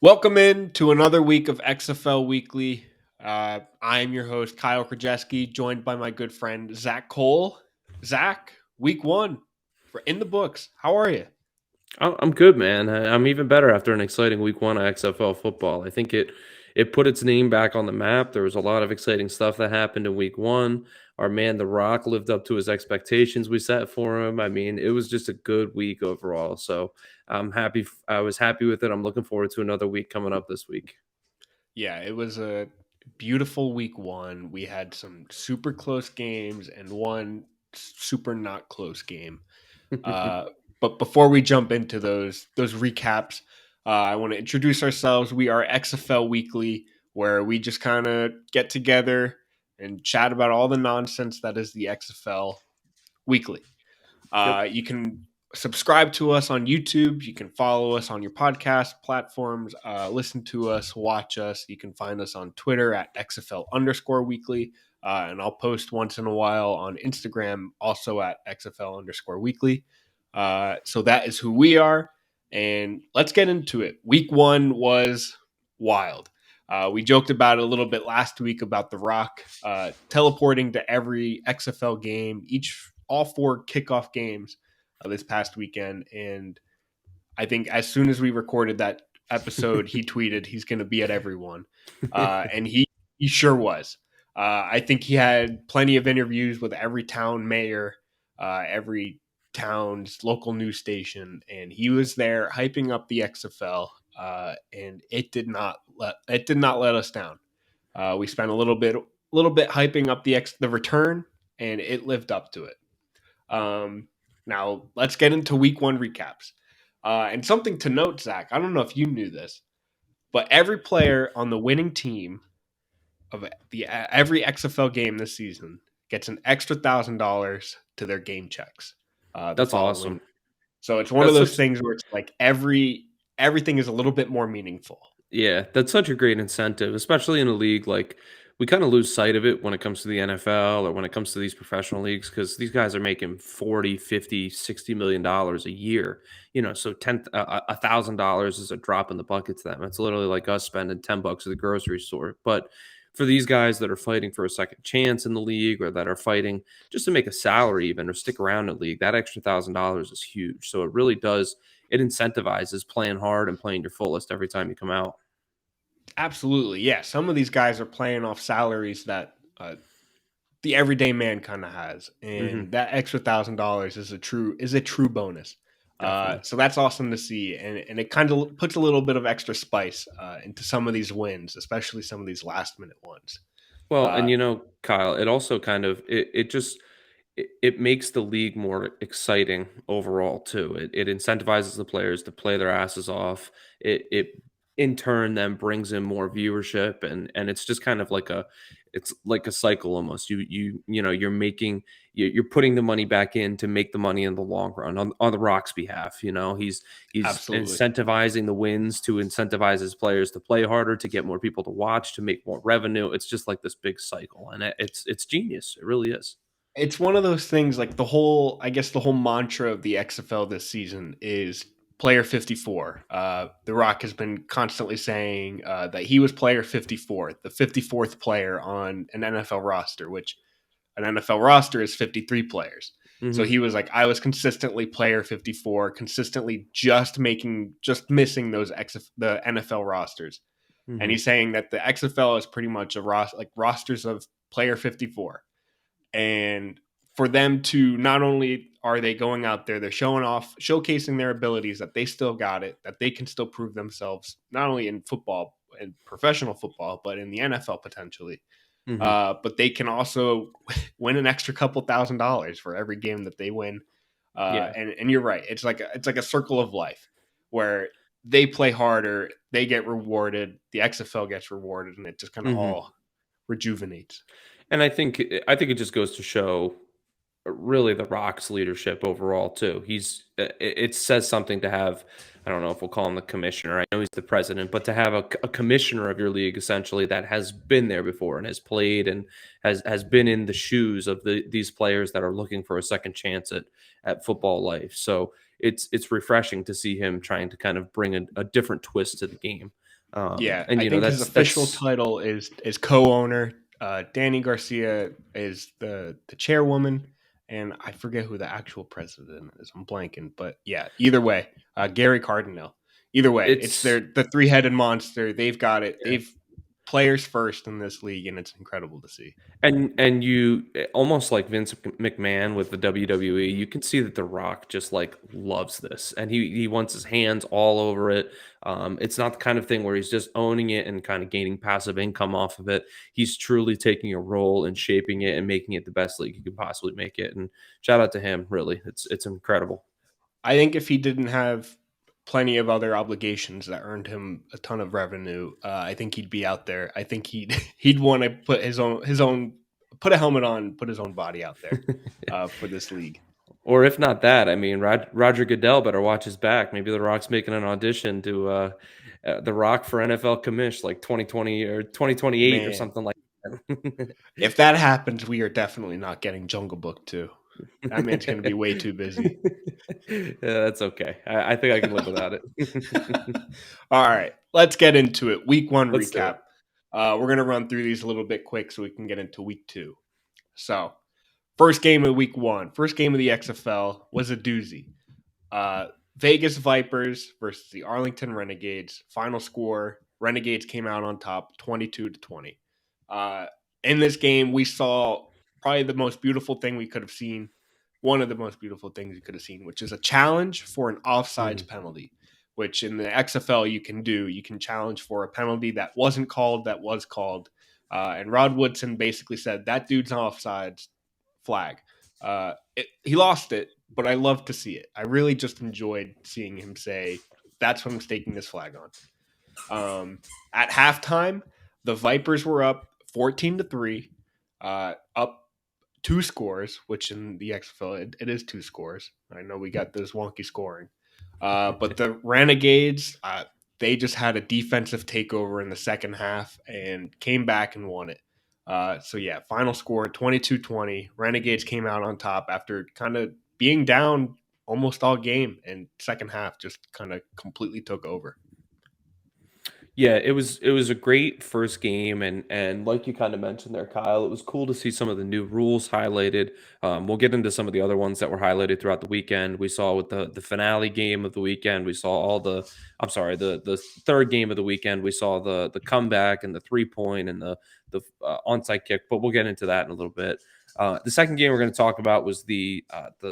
Welcome in to another week of XFL Weekly. I am your host, Kyle Krajewski, joined by my good friend, Zach Cole. Zach, week one for in the books. How are you? I'm good, man. I'm even better after an exciting week one of XFL football. I think it put its name back on the map. There was a lot of exciting stuff that happened in week one. Our man, The Rock, lived up to his expectations we set for him. I mean, it was just a good week overall. So I'm happy. I was happy with it. I'm looking forward to another week coming up this week. Yeah, it was a beautiful week one. We had some super close games and one super not close game. Uh, but before we jump into those recaps, I want to introduce ourselves. We are XFL Weekly, where we just kind of get together and chat about all the nonsense that is the XFL Weekly. Yep. You can subscribe to us on YouTube. You can follow us on your podcast platforms. Listen to us, watch us. You can find us on Twitter at XFL_weekly. And I'll post once in a while on Instagram, also at XFL_weekly. So that is who we are. And let's get into it. Week one was wild. We joked about it a little bit last week about The Rock teleporting to every XFL game, all four kickoff games this past weekend. And I think as soon as we recorded that episode, he tweeted he's going to be at everyone, and he sure was. I think he had plenty of interviews with every town mayor, every town's local news station, and he was there hyping up the XFL, and it did not let us down. We spent a little bit hyping up the return, and it lived up to it. Now let's get into week one recaps. And something to note, Zach, I don't know if you knew this, but every player on the winning team of the every XFL game this season gets an extra $1,000 to their game checks the That's following. awesome. So it's one of That's those such things where it's like everything is a little bit more meaningful. Yeah, that's such a great incentive, especially in a league like we kind of lose sight of it when it comes to the NFL or when it comes to these professional leagues because these guys are making 40, 50, 60 million dollars a year. So $1,000 is a drop in the bucket to them. It's literally like us spending $10 at the grocery store. But for these guys that are fighting for a second chance in the league or that are fighting just to make a salary even or stick around in the league, that extra $1,000 is huge. So it really does it incentivizes playing hard and playing your fullest every time you come out. Absolutely, yeah. Some of these guys are playing off salaries that the everyday man kind of has, Mhm. and that extra $1,000 is a true bonus. Definitely. So that's awesome to see, and it kind of puts a little bit of extra spice into some of these wins, especially some of these last minute ones. Well, Uh, and Kyle, it also kind of it just it makes the league more exciting overall too. It incentivizes the players to play their asses off. It in turn then brings in more viewership and it's just kind of like a cycle almost. You're making you're putting the money back in to make the money in the long run on the Rock's behalf. He's Absolutely. incentivizing the wins to incentivize his players to play harder, to get more people to watch, to make more revenue. It's just like this big cycle, and it's genius. It really is. It's one of those things like the whole mantra of the XFL this season is player 54. The Rock has been constantly saying that he was player 54, the 54th player on an NFL roster, which an NFL roster is 53 players. So Hmm. he was like, I was consistently player 54, consistently just missing the NFL rosters. And Hmm. he's saying that the XFL is pretty much like rosters of player 54. And for them to not only are they going out there, they're showcasing their abilities that they still got it, that they can still prove themselves, not only in football and professional football, but in the NFL potentially. Hmm. But they can also win an extra couple $1,000s for every game that they win. Yeah. And you're right. It's like a circle of life where they play harder, they get rewarded, the XFL gets rewarded, and it just kind of Hmm. all rejuvenates. And I think it just goes to show really the Rock's leadership overall too. It says something to have. I don't know if we'll call him the commissioner. I know he's the president, but to have a commissioner of your league essentially that has been there before and has played and has been in the shoes of these players that are looking for a second chance at football life. So it's refreshing to see him trying to kind of bring a different twist to the game. Yeah, And I think his official that's title is co-owner. Danny Garcia is the chairwoman, and I forget who the actual president is. I'm blanking, but yeah, either way, Gary Cardinal. Either way, it's it's the three-headed monster. They've got it. They've players first in this league, and it's incredible to see. And you almost like Vince McMahon with the WWE, you can see that The Rock just like loves this, and he wants his hands all over it. It's not the kind of thing where he's just owning it and kind of gaining passive income off of it. He's truly taking a role and shaping it and making it the best league he could possibly make it. And shout out to him, really, it's incredible. I think if he didn't have plenty of other obligations that earned him a ton of revenue, I think he'd be out there. I think he'd he'd want to put his own put a helmet on, put his own body out there for this league. Or if not that, I mean, Roger Goodell better watch his back. Maybe The Rock's making an audition to The Rock for NFL commish like 2020 or 2028 or Man, something like that. if that happens, we are definitely not getting Jungle Book 2. That man's going to be way too busy. Yeah, that's okay. I think I can live without it. All right, let's get into it. Week 1 Let's do it. recap. We're going to run through these a little bit quick so we can get into week 2. So, first game of week 1, first game of the XFL was a doozy. Vegas Vipers versus the Arlington Renegades. Final score: Renegades came out on top, 22-20. Uh, in this game, we saw probably the most beautiful thing we could have seen. One of the most beautiful things you could have seen, which is a challenge for an offsides Mhm. penalty, which in the XFL you can do. You can challenge for a penalty that wasn't called, that was called. And Rod Woodson basically said that dude's offsides flag. He lost it, but I love to see it. I really just enjoyed seeing him say, "That's what I'm staking this flag on." At halftime, the Vipers were up 14-3, up 2 scores, which in the XFL it is 2 scores. I know we got this wonky scoring, but the Renegades they just had a defensive takeover in the second half and came back and won it. So yeah, final score 22-20. Renegades came out on top after kind of being down almost all game, and second half just kind of completely took over. Yeah, it was a great first game, and like you kind of mentioned there, Kyle, it was cool to see some of the new rules highlighted. We'll get into some of the other ones that were highlighted throughout the weekend. We saw with the finale game of the weekend, we saw all the I'm sorry, the third game of the weekend, we saw the comeback and the 3 point and the onside kick, but we'll get into that in a little bit. The second game we're going to talk about was the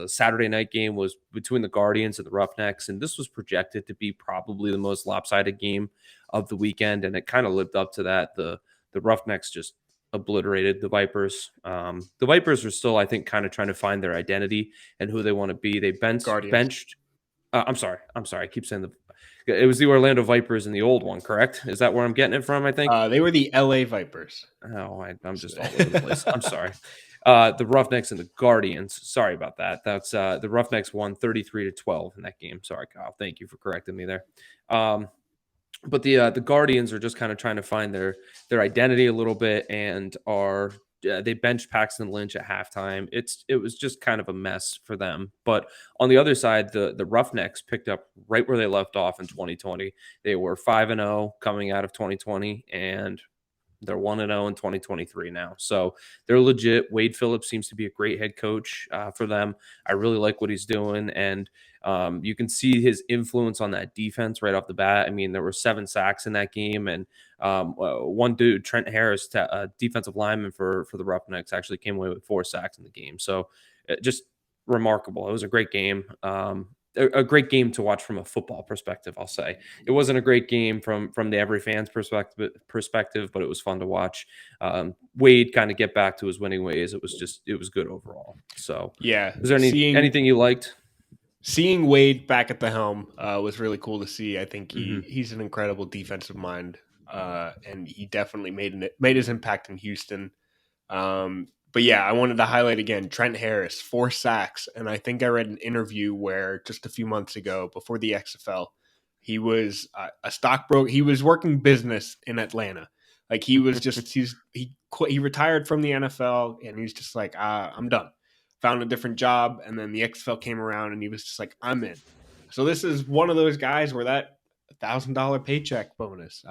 Saturday night game was between the Guardians and the Roughnecks, and this was projected to be probably the most lopsided game of the weekend, and it kind of lived up to that. The Roughnecks just obliterated the Vipers. The Vipers are still, I think, kind of trying to find their identity and who they want to be. They Guardians. benched. I'm sorry. I keep saying it was the Orlando Vipers in the old one, correct? Is that where I'm getting it from? I think. They were the LA Vipers. Oh, I'm just all over the place. I'm sorry. The Roughnecks and the Guardians. Sorry about that. That's the Roughnecks won 33-12 in that game. Sorry, Kyle. Thank you for correcting me there. But the Guardians are just kind of trying to find their identity a little bit, and are they benched Paxton Lynch at halftime. It was just kind of a mess for them. But on the other side, the Roughnecks picked up right where they left off in 2020. They were 5-0 coming out of 2020, and they're 1-0 in 2023 now. So they're legit. Wade Phillips seems to be a great head coach for them. I really like what he's doing. And you can see his influence on that defense right off the bat. I mean, there were 7 sacks in that game. And one dude, Trent Harris, defensive lineman for the Roughnecks, actually came away with 4 sacks in the game. So just remarkable. It was a great game. A great game to watch from a football perspective, I'll say. It wasn't a great game from the every fan's perspective, but it was fun to watch. Wade kind of get back to his winning ways. It was good overall. So, Yeah, is there anything you liked? seeing Wade back at the helm was really cool to see. I think Hmm. he's an incredible defensive mind, and he definitely made his impact in Houston. But yeah, I wanted to highlight again Trent Harris, 4 sacks, and I think I read an interview where just a few months ago, before the XFL, he was a stockbroker. He was working business in Atlanta. Like he was just he quit, he retired from the NFL, and he's just like, I'm done. Found a different job, and then the XFL came around, and he was just like, I'm in. So this is one of those guys where that $1,000 paycheck bonus.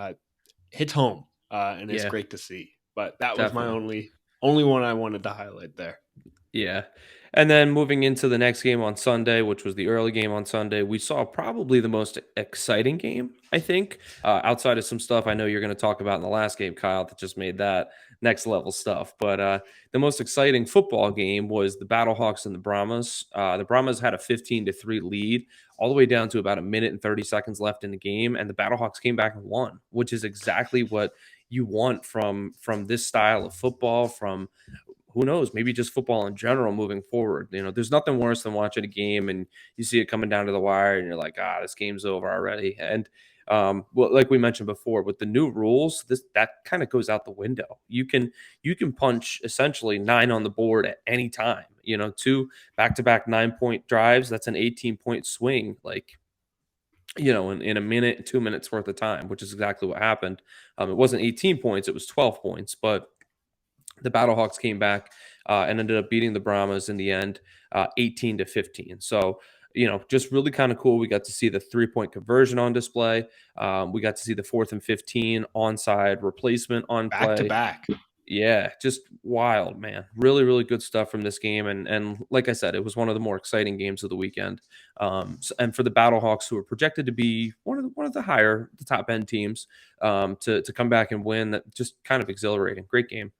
Hits home, and it's Yeah, great to see. But that was my definitely. only one I wanted to highlight there. Yeah. And then moving into the next game on Sunday, which was the early game on Sunday, we saw probably the most exciting game, I think, outside of some stuff I know you're going to talk about in the last game, Kyle, that just made that next level stuff. But the most exciting football game was the Battlehawks and the Brahmas. The Brahmas had a 15-3 lead all the way down to about a minute and 30 seconds left in the game. And the Battlehawks came back and won, which is exactly what you want from this style of football, from who knows, maybe just football in general moving forward. There's nothing worse than watching a game and you see it coming down to the wire and you're like, this game's over already. And well, like we mentioned before, with the new rules, that kind of goes out the window. You can punch essentially 9 on the board at any time. 2 back-to-back 9-point drives. That's an 18-point swing. Like, in a minute, 2 minutes worth of time, which is exactly what happened. It wasn't 18 points, it was 12 points, but the Battlehawks came back and ended up beating the Brahmas in the end, 18-15. So, just really kind of cool. We got to see the 3-point conversion on display. We got to see the 4th and 15 onside replacement on Back to play. back. Yeah, just wild, man. Really, really good stuff from this game. And like I said, it was one of the more exciting games of the weekend. And for the Battlehawks, who are projected to be one of the top end teams, to come back and win, that just kind of exhilarating. Great game.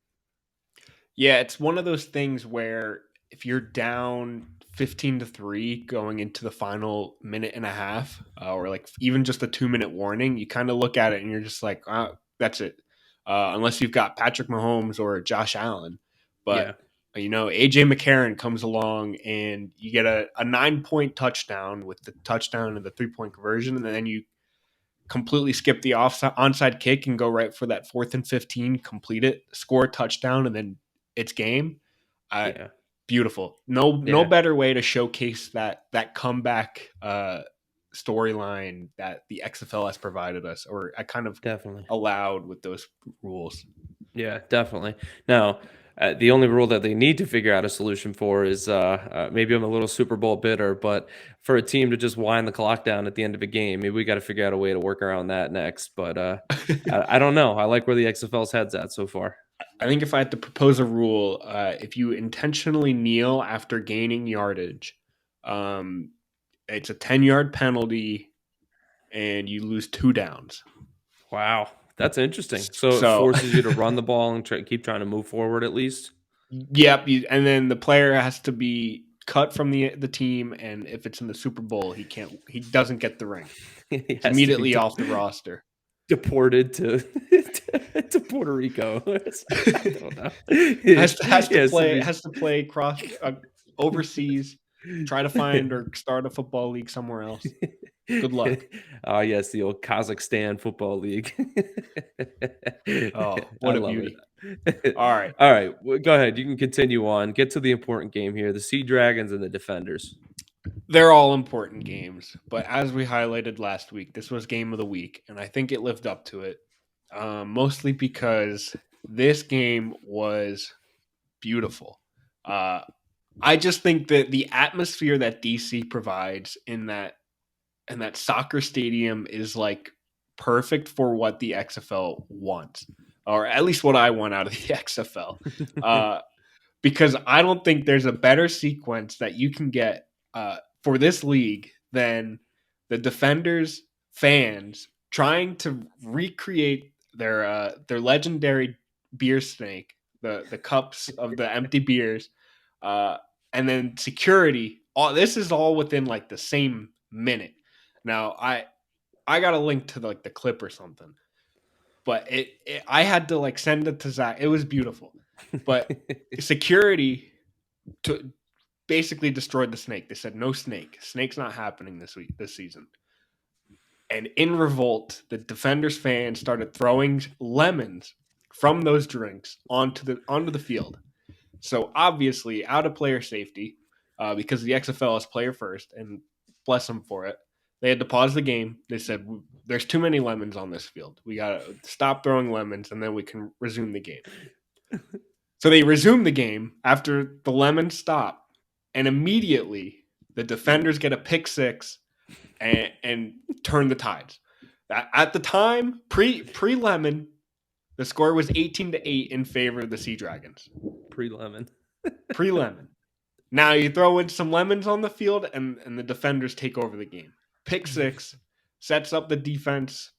Yeah, it's one of those things where if you're down 15-3 going into the final minute and a half, or like even just a 2-minute warning, you kind of look at it and you're just like, that's it. Unless you've got Patrick Mahomes or Josh Allen. But, Yeah. AJ McCarron comes along and you get a 9-point touchdown with the touchdown and the 3-point conversion. And then you completely skip the onside kick and go right for that 4th and 15, complete it, score a touchdown, and then it's game. Yeah. Beautiful. No Yeah. better way to showcase that comeback storyline that the XFL has provided us, or I kind of Definitely. allowed with those rules. Yeah, definitely. Now, the only rule that they need to figure out a solution for is maybe I'm a little Super Bowl bitter, but for a team to just wind the clock down at the end of a game, maybe we got to figure out a way to work around that next. But I don't know. I like where the XFL's head's at so far. I think if I had to propose a rule, if you intentionally kneel after gaining yardage, it's a 10-yard penalty and you lose 2 downs. Wow, that's interesting. So it So, forces you to run the ball and keep trying to move forward at least. yep, and then the player has to be cut from the team, and if it's in the Super Bowl, he doesn't get the ring. He He's has to be immediately off the roster. deported to to Puerto Rico. I don't know. has to Yes, play cross overseas, try to find or start a football league somewhere else. Good luck. Oh, yes, the old Kazakhstan Football League. Oh, I what a love beauty. it. All right. All right, well, go ahead. You can continue on. Get to the important game here, the Sea Dragons and the Defenders. They're all important games, but as we highlighted last week, this was game of the week, and I think it lived up to it, mostly because this game was beautiful. I just think that the atmosphere that DC provides in that soccer stadium is like perfect for what the XFL wants, or at least what I want out of the XFL. Because I don't think there's a better sequence that you can get for this league than the Defenders fans trying to recreate their legendary beer snake, the cups of the empty beers, and then security. This is all within like the same minute. Now I got a link to like the clip or something, but I had to like send it to Zach. It was beautiful, but security to basically destroyed the snake. They said no snake. Snake's not happening this season. And in revolt, the Defenders fans started throwing lemons from those drinks onto the field. So obviously, out of player safety, because the XFL is player first, and bless them for it, they had to pause the game. They said, "There's too many lemons on this field. We gotta stop throwing lemons, and then we can resume the game." So they resumed the game after the lemons stop, and immediately the Defenders get a pick six and turn the tides. At the time, pre-Lemon, the score was 18-8 in favor of the Sea Dragons. Pre-Lemon. Pre-Lemon. Now you throw in some lemons on the field, and the defenders take over the game. Pick six sets up the defense,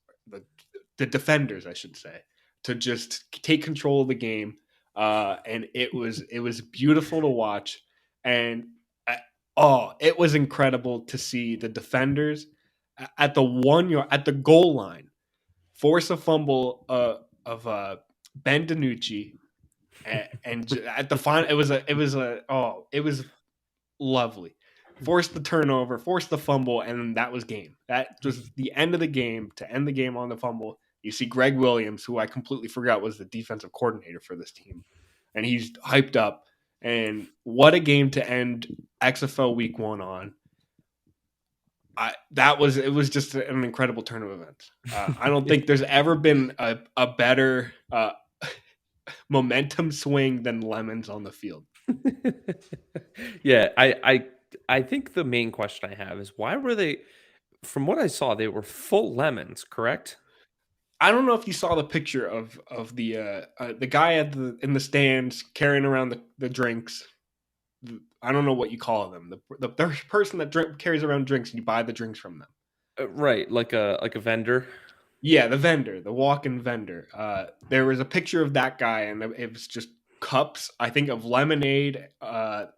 the defenders, I should say, to just take control of the game. And it was beautiful to watch, and it was incredible to see the defenders at the 1 yard at the goal line force a fumble of Ben DiNucci, and at the final, it was lovely. Forced the turnover, forced the fumble, and that was game. That was the end of the game to end the game on the fumble. You see Greg Williams, who I completely forgot was the defensive coordinator for this team, and he's hyped up. And what a game to end XFL Week 1 on. It was just an incredible turn of events. I don't think there's ever been a better momentum swing than lemons on the field. Yeah, I think the main question I have is why were they? From what I saw, they were full lemons, correct? I don't know if you saw the picture of the guy in the stands carrying around the drinks. I don't know what you call them. The person that carries around drinks and you buy the drinks from them. Right, like a vendor. Yeah, the vendor, the walk-in vendor. There was a picture of that guy, and it was just cups, I think, of lemonade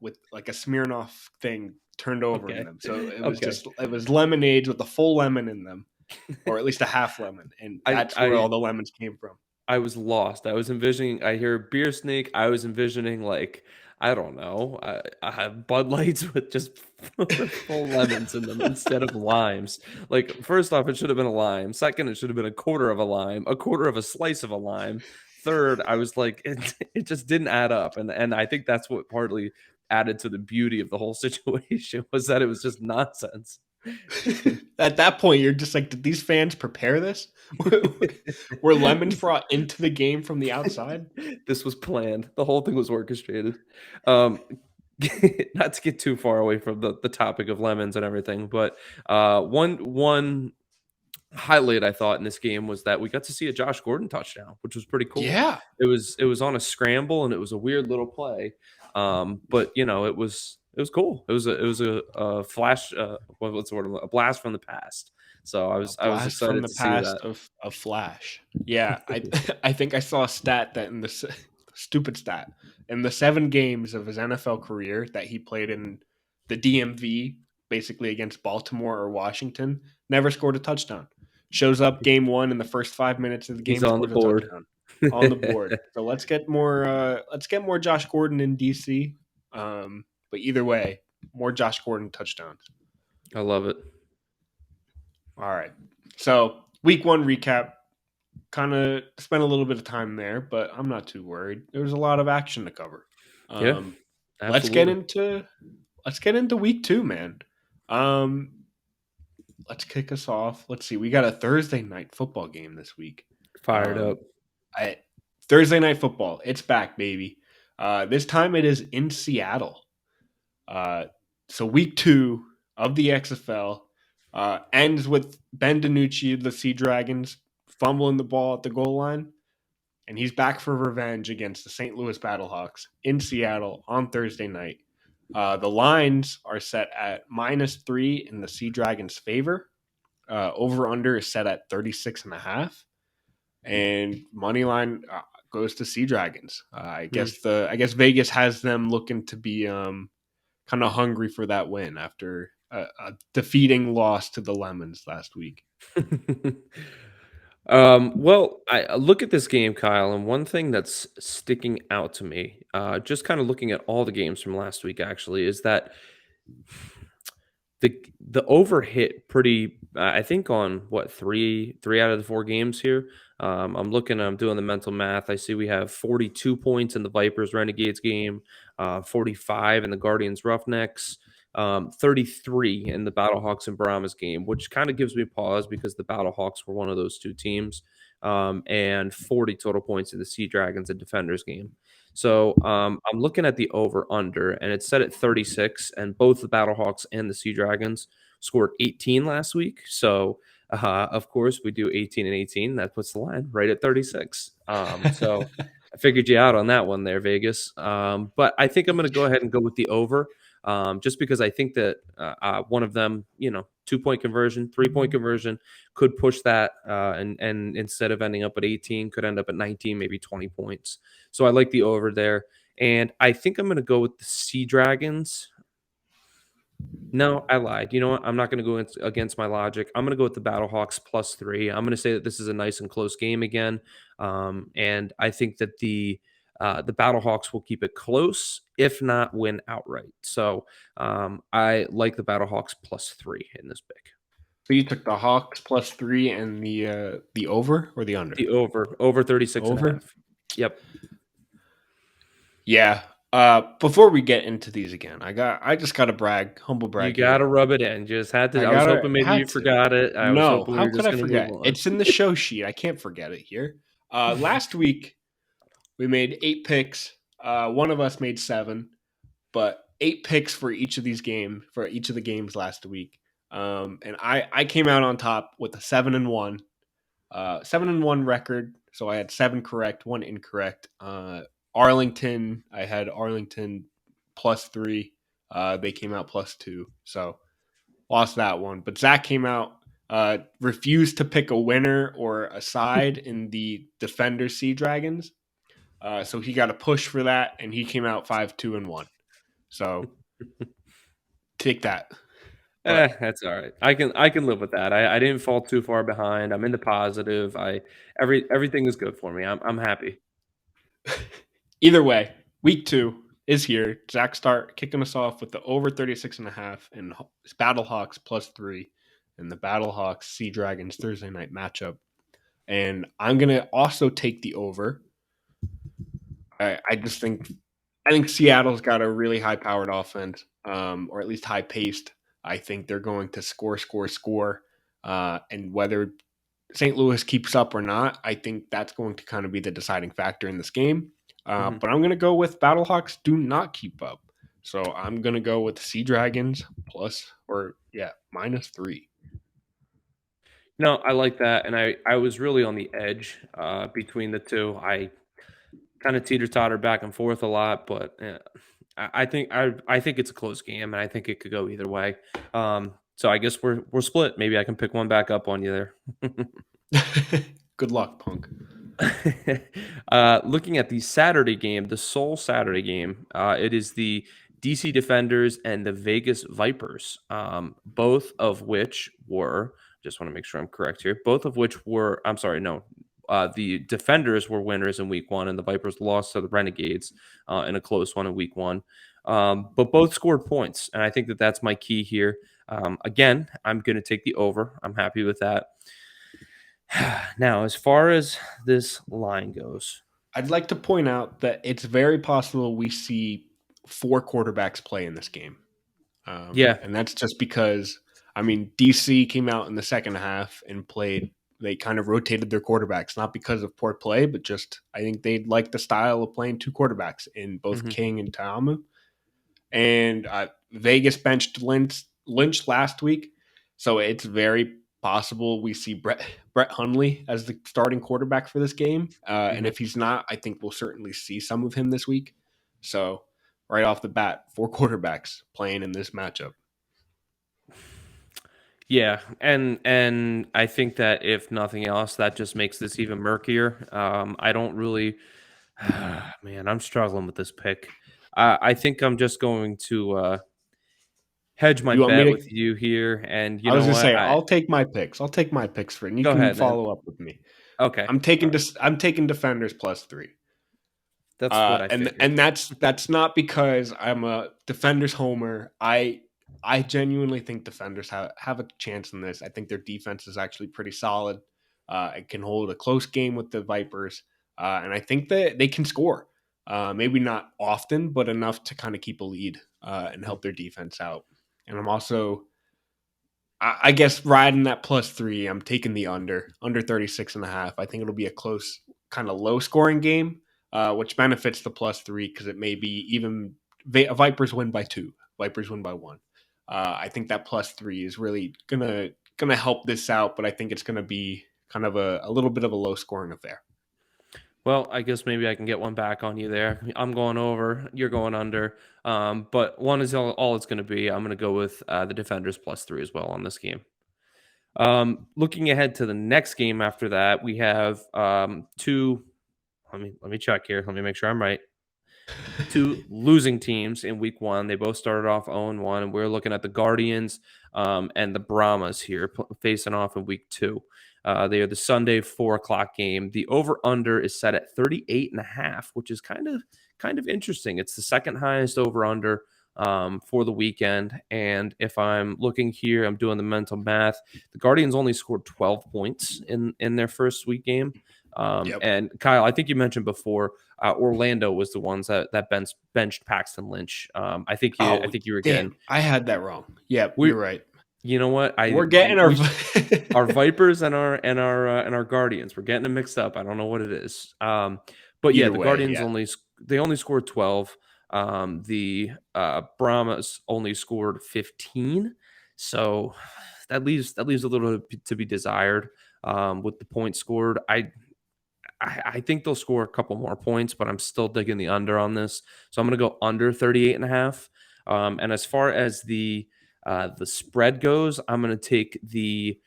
with like a Smirnoff thing turned over in them. So it was lemonades with a full lemon in them, or at least a half lemon, and that's where all the lemons came from. I was lost. I was envisioning. I hear beer snake. I was envisioning like I don't know. I have Bud Lights with just full lemons in them instead of limes. Like first off, it should have been a lime. Second, it should have been a quarter of a lime. A quarter of a slice of a lime. Third, I was like, it just didn't add up, and I think that's what partly added to the beauty of the whole situation was that it was just nonsense. At that point, you're just like, did these fans prepare this? Were lemons brought into the game from the outside? This was planned. The whole thing was orchestrated. Not to get too far away from the topic of lemons and everything, but one highlight I thought in this game was that we got to see a Josh Gordon touchdown, which was pretty cool. Yeah, it was on a scramble and it was a weird little play, but it was cool. It was a flash. What's the word? A blast from the past. So I was excited from the to see past that. of Flash. Yeah, I think I saw a stat that in the stupid stat in the 7 games of his NFL career that he played in the DMV, basically against Baltimore or Washington, never scored a touchdown. Shows up game 1 in the first 5 minutes of the game. He's on the board. On the board. So let's get more Josh Gordon in DC. But either way, more Josh Gordon touchdowns. I love it. All right. So week 1 recap. Kind of spent a little bit of time there, but I'm not too worried. There was a lot of action to cover. Yeah. Absolutely. Let's get into week 2, man. Let's kick us off. Let's see. We got a Thursday night football game this week. Fired up. Thursday night football. It's back, baby. This time it is in Seattle. So week 2 of the XFL ends with Ben DiNucci, the Sea Dragons, fumbling the ball at the goal line, and he's back for revenge against the St. Louis Battlehawks in Seattle on Thursday night. The lines are set at -3 in the Sea Dragons' favor. Over/under is set at 36.5, and money line goes to Sea Dragons. I guess Vegas has them looking to be kind of hungry for that win after a defeating loss to the Lemons last week. Well, I look at this game, Kyle, and one thing that's sticking out to me, just kind of looking at all the games from last week, actually, is that the over hit pretty. I think on what 3 out of the 4 games here. I'm doing the mental math. I see we have 42 points in the Vipers Renegades game, 45 in the Guardians Roughnecks. 33 in the Battlehawks and Brahmas game, which kind of gives me pause because the Battlehawks were one of those 2 teams, and 40 total points in the Sea Dragons and Defenders game. So I'm looking at the over-under, and it's set at 36, and both the Battlehawks and the Sea Dragons scored 18 last week. So Of course, we do 18 and 18. That puts the line right at 36. So I figured you out on that one there, Vegas. But I think I'm going to go ahead and go with the over, just because I think that one of them, 2-point conversion, 3-point conversion, could push that, and instead of ending up at 18, could end up at 19, maybe 20 points. So I like the over there, and I think I'm going to go with the Sea Dragons. No, I lied. You know what? I'm not going to go against my logic. I'm going to go with the Battlehawks +3. I'm going to say that this is a nice and close game again, and I think that the Battlehawks will keep it close, if not win outright. So I like the Battlehawks +3 in this pick. So you took the Hawks +3 and the over or the under? The over 36 and a Over. half. Yep. Yeah. Before we get into these again, I just gotta brag, humble You brag got here. to rub it in. Just had to. I I was gotta hoping maybe you had to. forgot it. I was No, hoping we how were could just I going to move forget? on. It's in the show sheet. I can't forget it here. Last week we made 8 picks. One of us made 7, but 8 picks for each of these games for each of the games last week. And I came out on top with a 7-1, 7-1 record. So I had 7 correct, 1 incorrect. Arlington, I had Arlington +3. They came out +2. So lost that one. But Zach came out, refused to pick a winner or a side in the Defender Sea Dragons. So he got a push for that, and he came out 5-2-1. So take that. But That's all right. I can live with that. I didn't fall too far behind. I'm in the positive. Everything is good for me. I'm happy. either way, week 2 is here. Zach start kicking us off with the over 36.5 and Battlehawks +3 and the Battlehawks Sea Dragons Thursday night matchup. And I'm gonna also take the over. I just think Seattle's got a really high powered offense, or at least high paced. I think they're going to score, score, score. And whether St. Louis keeps up or not, I think that's going to kind of be the deciding factor in this game. Mhm. But I'm going to go with Battlehawks do not keep up. So I'm going to go with Sea Dragons -3. No, I like that, and I was really on the edge between the two. I kind of teeter totter back and forth a lot, but I think it's a close game, and I think it could go either way. So I guess we're split. Maybe I can pick one back up on you there. Good luck, punk. Looking at the Saturday game, the sole Saturday game, it is the DC Defenders and the Vegas Vipers, both of which were, just want to make sure I'm correct here, both of which were, I'm sorry, no, the Defenders were winners in week one, and the Vipers lost to the Renegades in a close one in week one. But both scored points, and I think that that's my key here. Again, I'm going to take the over. I'm happy with that. Now, as far as this line goes, I'd like to point out that it's very possible we see 4 quarterbacks play in this game. yeah, And that's just because, I mean, DC came out in the second half and played. They kind of rotated their quarterbacks, not because of poor play, but just I think they like the style of playing 2 quarterbacks in both mhm, King and Taumu. And Vegas benched Lynch last week, so it's very possible we see Brett Hundley as the starting quarterback for this game. And mhm. if he's not, I think we'll certainly see some of him this week. So right off the bat, 4 quarterbacks playing in this matchup. Yeah, and I think that if nothing else, that just makes this even murkier. I don't really, man, I'm struggling with this pick. I think I'm just going to hedge my You want me bet with to? you here, and you I was know gonna what? say I I'll take my picks. I'll take my picks for it, and you Go can ahead, man. follow up with me. Okay, I'm all taking right. this. I'm taking defenders +3. That's what I figured. And that's not because I'm a defenders homer. I genuinely think defenders have a chance in this. I think their defense is actually pretty solid. It can hold a close game with the Vipers, and I think that they can score. Maybe not often, but enough to kind of keep a lead and Mm. help their defense out. And I'm also, I guess, riding that +3. I'm taking the under 36.5. I think it'll be a close, kind of low scoring game, which benefits the +3 because it may be even Vipers win by 2, Vipers win by 1. I think that +3 is really gonna going to help this out, but I think it's going to be kind of a little bit of a low scoring affair. Well, I guess maybe I can get one back on you there. I'm going over, you're going under. But one is all it's going to be. I'm going to go with the Defenders +3 as well on this game. Looking ahead to the next game after that, we have two. Let me check here. Let me make sure I'm right. Two losing teams in week one. They both started off 0-1, and we're looking at the Guardians and the Brahmas here facing off in week two. They are the Sunday 4:00 game. The over/under is set at 38.5, which is kind of interesting. It's the second highest over/under for the weekend. And if I'm looking here, I'm doing the mental math. The Guardians only scored 12 points in their first week game. Yep. And Kyle, I think you mentioned before, Orlando was the ones that benched Paxton Lynch. I think you were getting. I had that wrong. Yeah, you're right. You know what? We're getting our our Vipers and our Guardians. We're getting them mixed up. I don't know what it is. But yeah, the Guardians only scored 12. The Brahmas only scored 15. So that leaves a little to be desired with the points scored. I think they'll score a couple more points, but I'm still digging the under on this. So I'm going to go under 38.5. And as far as the spread goes, I'm going to take the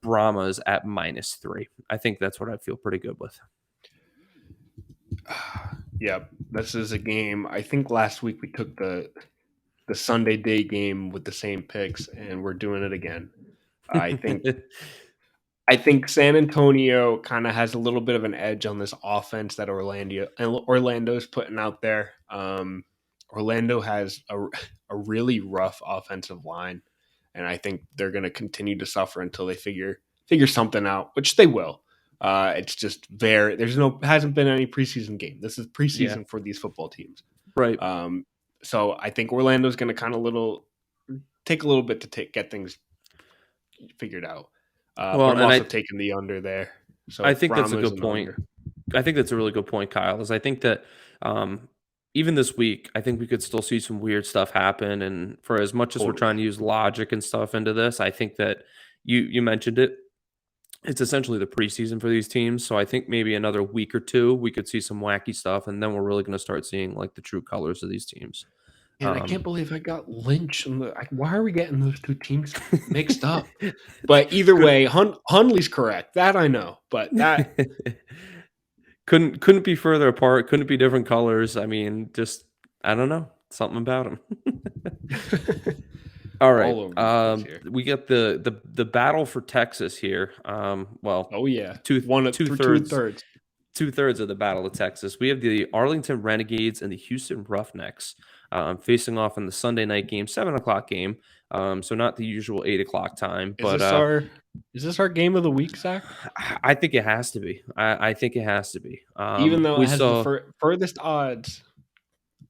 Brahmas at -3. I think that's what I feel pretty good with. Yeah, this is a game. I think last week we took the Sunday day game with the same picks, and we're doing it again. I think San Antonio kind of has a little bit of an edge on this offense that Orlando's putting out there. Orlando has a really rough offensive line, and I think they're going to continue to suffer until they figure something out, which they will. It's just hasn't been any preseason game. This is preseason for these football teams, right? So I think Orlando's going to kind of take a little bit to get things figured out. But I'm also taking the under there. So I think that's a good point. I think that's a really good point, Kyle. Is I think that even this week, I think we could still see some weird stuff happen. And for as much as we're trying to use logic and stuff into this, I think that you mentioned it. It's essentially the preseason for these teams. So I think maybe another week or two, we could see some wacky stuff. And then we're really going to start seeing like the true colors of these teams. And I can't believe I got Lynch. Why are we getting those two teams mixed up? But either way, Hundley's correct. That I know. But that couldn't be further apart. Couldn't be different colors. I mean, just I don't know, something about them. All right. We got the battle for Texas here. Oh yeah, two-thirds of the Battle of Texas. We have the Arlington Renegades and the Houston Roughnecks facing off in the Sunday night game, 7:00 game. So not the usual 8:00 time. Is this our game of the week, Zach? I think it has to be. I think it has to be. Even though it has the furthest odds.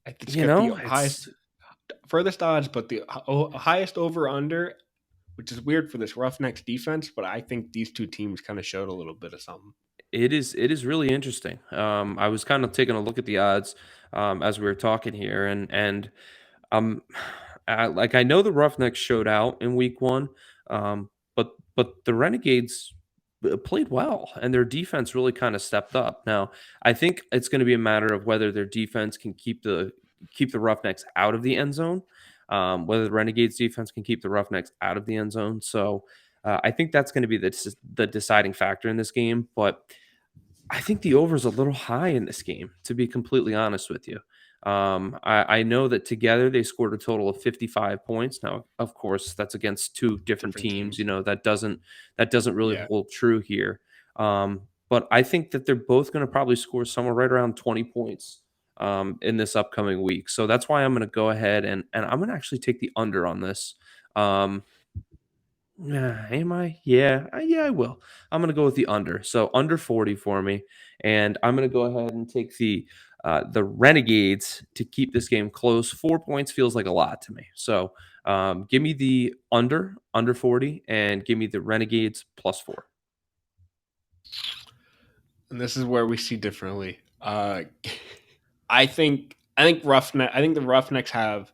It's the highest furthest odds, but the highest over/under, which is weird for this Roughnecks defense. But I think these two teams kind of showed a little bit of something. It is really interesting. I was kind of taking a look at the odds as we were talking here, and I know the Roughnecks showed out in week one, but the Renegades played well, and their defense really kind of stepped up. Now, I think it's going to be a matter of whether their defense can keep the Roughnecks out of the end zone, whether the Renegades defense can keep the Roughnecks out of the end zone. So I think that's going to be the deciding factor in this game. But I think the over is a little high in this game, to be completely honest with you. I know that together they scored a total of 55 points. Now, of course, that's against two different teams. You know, that doesn't really hold true here. But I think that they're both going to probably score somewhere right around 20 points in this upcoming week. So that's why I'm going to go ahead and I'm going to actually take the under on this. Am I? Yeah, I will. I'm going to go with the under. So under 40 for me. And I'm going to go ahead and take the Renegades to keep this game close. 4 points feels like a lot to me. So give me the under 40 and give me the Renegades +4. And this is where we see differently. I think the Roughnecks have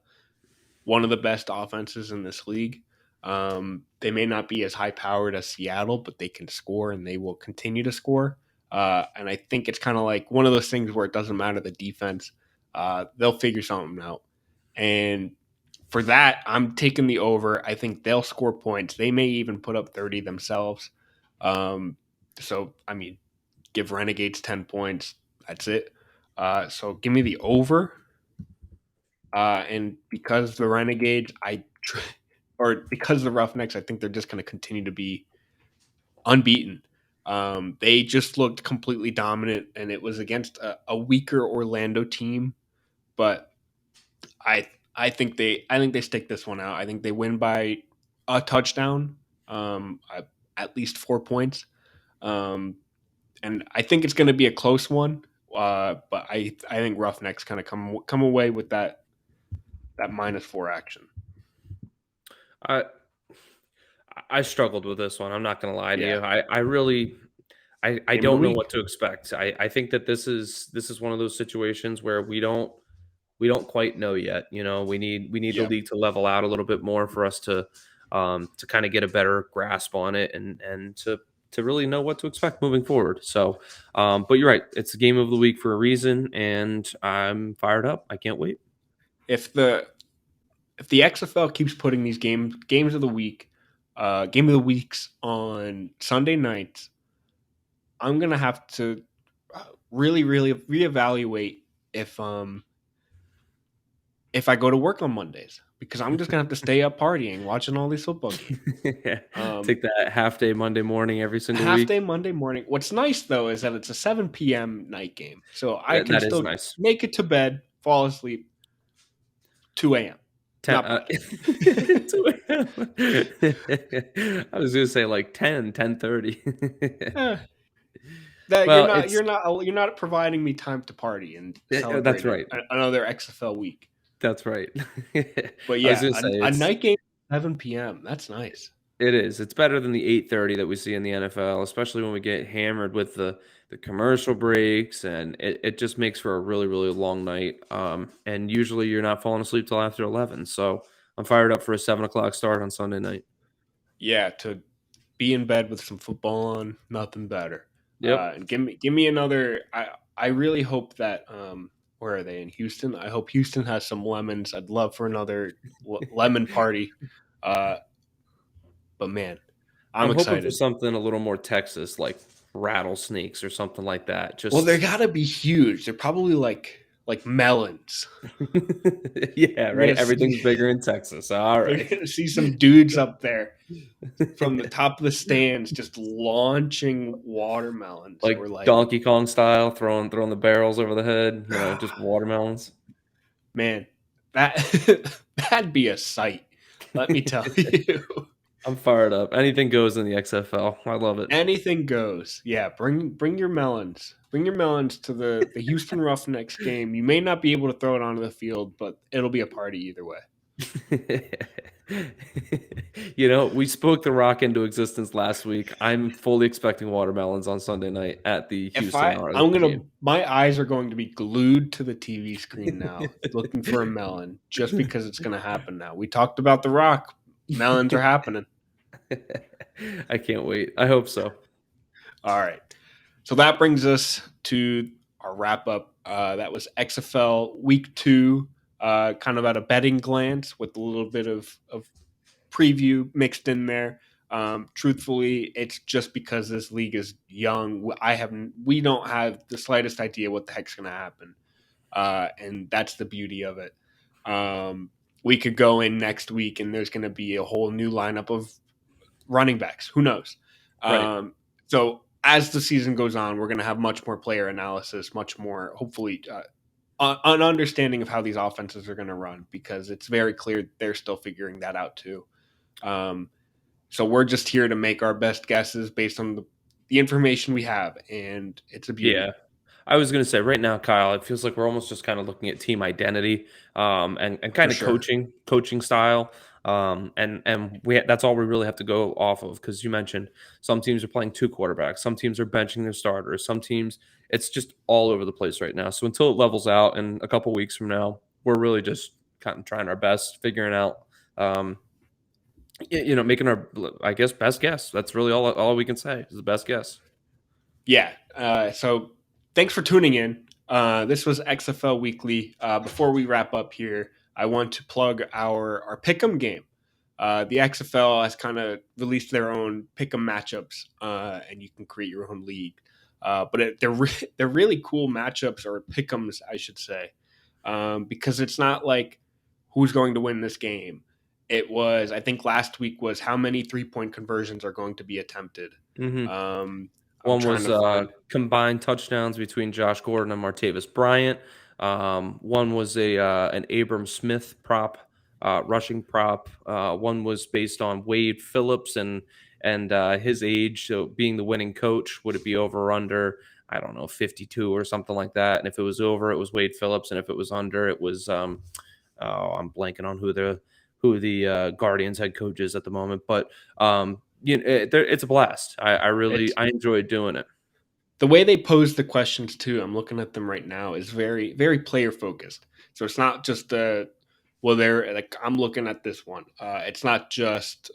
one of the best offenses in this league. They may not be as high powered as Seattle, but they can score and they will continue to score. And I think it's kind of like one of those things where it doesn't matter the defense. They'll figure something out. And for that, I'm taking the over. I think they'll score points. They may even put up 30 themselves. Um, so, I mean, give Renegades 10 points. That's it. So give me the over. And because the Renegades, or because the Roughnecks, I think they're just going to continue to be unbeaten. They just looked completely dominant, and it was against a weaker Orlando team. But I think they stick this one out. I think they win by a touchdown, at least 4 points, and I think it's going to be a close one. But I think Roughnecks kind of come away with that -4 action. I I struggled with this one. I'm not going to lie to Yeah, you. I really I game of the don't know week. what to expect. I think that this is one of those situations where we don't quite know yet. We need the Yep. league to level out a little bit more for us to kind of get a better grasp on it and to really know what to expect moving forward. So, but you're right. It's the game of the week for a reason, and I'm fired up. I can't wait. If the XFL keeps putting these games of the week, game of the weeks on Sunday nights, I'm gonna have to really reevaluate if I go to work on Mondays because I'm just gonna have to stay up partying, watching all these football games. Um, Take that half day Monday morning every single Half day week. Monday morning. What's nice though is that it's a 7 p.m. night game, so I can That is still nice. make it to bed, fall asleep 2 a.m. Ten, Not bad. 2 a.m. I was gonna say like 10:30. Eh, that Well, it's you're not providing me time to party and that's celebrate right. another XFL week. That's right. But I was yeah, gonna say a it's night game 7 p.m. That's nice. it is. It's better than the 8:30 that we see in the NFL, especially when we get hammered with the commercial breaks, and it just makes for a really, really long night. And usually you're not falling asleep till after 11. So I'm fired up for a 7 o'clock start on Sunday night. Yeah, to be in bed with some football on, nothing better. Yep. And give me another. I really hope that where are they in Houston? I hope Houston has some lemons. I'd love for another lemon party. Uh, but man, I'm I'm hoping for excited. something a little more Texas, like rattlesnakes or something like that. Well, they Just gotta be huge. They're probably like melons. yeah, You're right. gonna see Everything's bigger in Texas. All you're right. gonna see some dudes up there from the top of the stands just launching watermelons Like or like Donkey Kong style, throwing the barrels over the head, just watermelons. man, that that'd be a sight. Let me tell you. I'm fired up. Anything goes in the XFL. I love it. Anything goes. Yeah, bring your melons. Bring your melons to the Houston Roughnecks game. You may not be able to throw it onto the field, but it'll be a party either way. We spoke the rock into existence last week. I'm fully expecting watermelons on Sunday night at the If Houston I'm gonna game. my eyes are going to be glued to the TV screen now, looking for a melon, just because it's gonna happen now. We talked about the rock. Melons are happening. I can't wait. I hope so. All right. So that brings us to our wrap up. That was XFL Week 2, kind of at a betting glance with a little bit of preview mixed in there. Truthfully, it's just because this league is young. We don't have the slightest idea what the heck's going to happen, and that's the beauty of it. We could go in next week, and there's going to be a whole new lineup of running backs. Who knows? Right. So as the season goes on, we're going to have much more player analysis, much more, hopefully, an understanding of how these offenses are going to run because it's very clear they're still figuring that out too. Um, so we're just here to make our best guesses based on the information we have, and it's a Yeah. beauty. I was going to say right now, Kyle, it feels like we're almost just kind of looking at team identity, and For kind of sure. coaching style. And that's all we really have to go off of. Cause you mentioned some teams are playing two quarterbacks. Some teams are benching their starters. Some teams it's just all over the place right now. So until it levels out in a couple weeks from now, we're really just kind of trying our best, figuring out, um, Making our, I guess, best guess. That's really all we can say is the best guess. Yeah. So thanks for tuning in. This was XFL Weekly. Before we wrap up here, I want to plug our Pick'Em game. The XFL has kind of released their own Pick'Em matchups, and you can create your own league. They're really cool matchups, or Pick'ems, I should say, because it's not like who's going to win this game. It was, I think last week was how many 3-point conversions are going to be attempted. Hmm. Um, I'm One trying was to find. combined touchdowns between Josh Gordon and Martavis Bryant. One was a an Abram Smith prop, rushing prop. One was based on Wade Phillips and his age, so being the winning coach, would it be over or under? I don't know, 52 or something like that. And if it was over, it was Wade Phillips, and if it was under, it was I'm blanking on who the Guardians head coach is at the moment, but it's a blast. It's I enjoyed doing it. the way they pose the questions too. I'm looking at them right now is very very player focused. So it's not just they're like I'm looking at this one. It's not just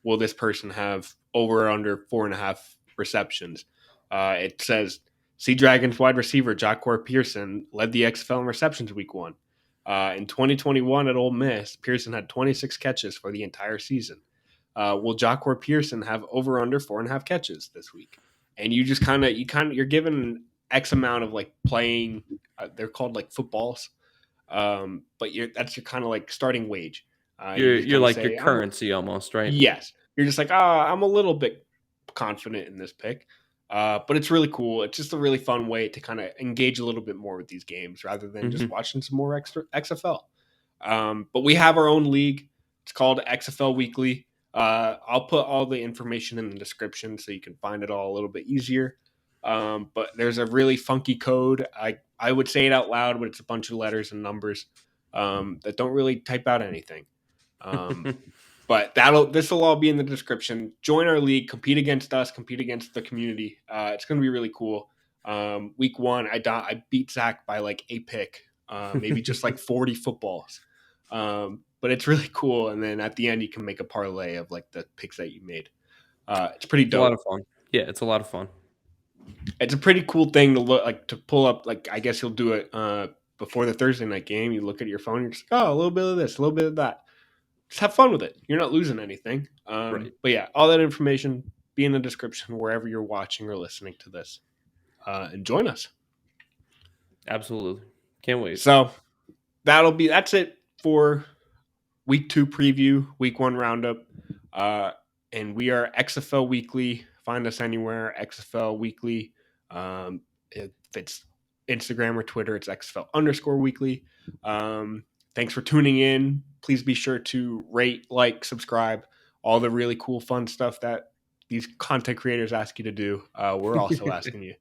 will this person have over or under 4.5 receptions. It says Sea Dragons wide receiver Jacquar Pearson led the XFL in receptions week one. In 2021 at Ole Miss, Pearson had 26 catches for the entire season. Will Jacquar Pearson have over under 4.5 catches this week? And you just you're given X amount of like playing. They're called like footballs, but that's your kind of like starting wage. You just You're kind of like your say, I'm currency almost, right? yes. You're just like, I'm a little bit confident in this pick. But it's really cool. It's just a really fun way to kind of engage a little bit more with these games rather than just Hmm. watching some more extra XFL. But we have our own league. It's called XFL Weekly. I'll put all the information in the description so you can find it all a little bit easier. But there's a really funky code. I would say it out loud, but it's a bunch of letters and numbers that don't really type out anything. Um, but this will all be in the description. Join our league, compete against us, compete against the community. It's going to be really cool. Week one, I beat Zach by like a pick, maybe just like 40 footballs. But it's really cool. And then at the end, you can make a parlay of like the picks that you made. It's pretty It's a lot of dope. fun. Yeah, it's a lot of fun. It's a pretty cool thing to look like to pull up. Like I guess you'll do it before the Thursday night game. You look at your phone, you're just like, oh, a little bit of this, a little bit of that. Just have fun with it. You're not losing anything. Right. But yeah, all that information be in the description wherever you're watching or listening to this. And join us. Absolutely. Can't wait. So that's it for week two preview, week one roundup. And we are XFL Weekly. Find us anywhere, XFL Weekly. If it's Instagram or Twitter, it's XFL_weekly. Thanks for tuning in. Please be sure to rate, like, subscribe, all the really cool, fun stuff that these content creators ask you to do. We're also asking you.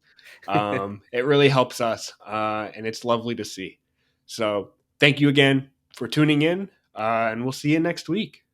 It really helps us, and it's lovely to see. So thank you again for tuning in, and we'll see you next week.